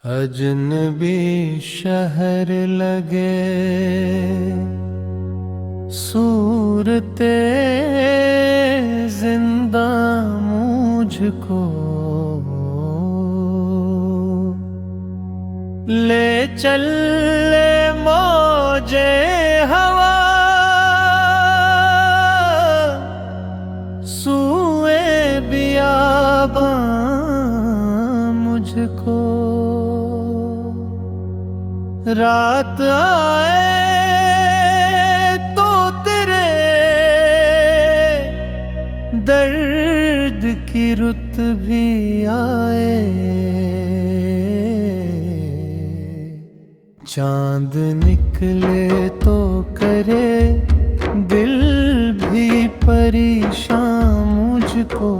अजनबी शहर लगे सूरते जिंदा मुझको ले चल ले मौजे हवा सूए बियाबां मुझको रात आए तो तेरे दर्द की रुत भी आए। चांद निकले तो करे दिल भी परेशान मुझको,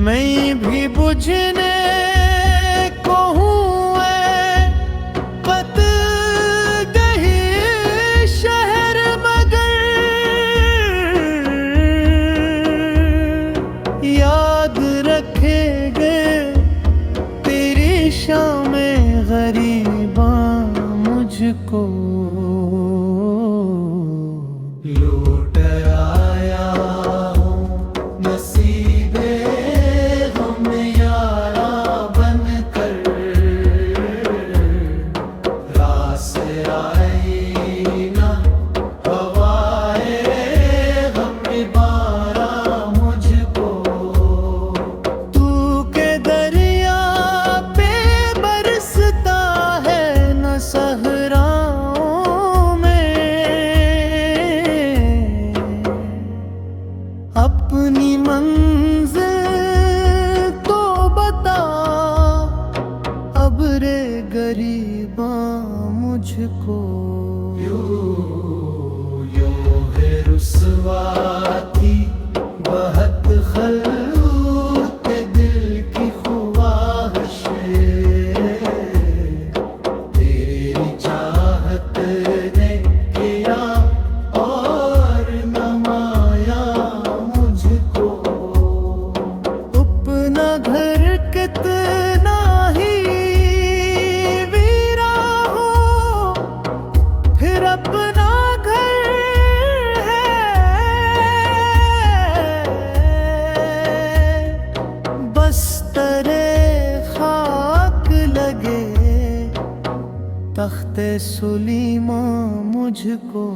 मैं भी बुझने को हूँ पत गही शहर मगर याद रखेंगे तेरी शाम गरीबा मुझको। लौट आया हूँ नसीबे हम यारा बन कर, रास आई ना हवाए हम बारा मुझको। तू के दरिया पे बरसता है न सहराओं में, अपनी मंजिल तो बता अब रे गरीबा मुझको। यूं है रुसवा थी बहुत खलूत दिल की ख्वाहिशें, तेरी चाहत ने किया और नमाया मुझको। अपना घर कितना ही वीरा हो फिर अपना घर है, बस तेरे खाक लगे तख्ते सुलीमा मुझको।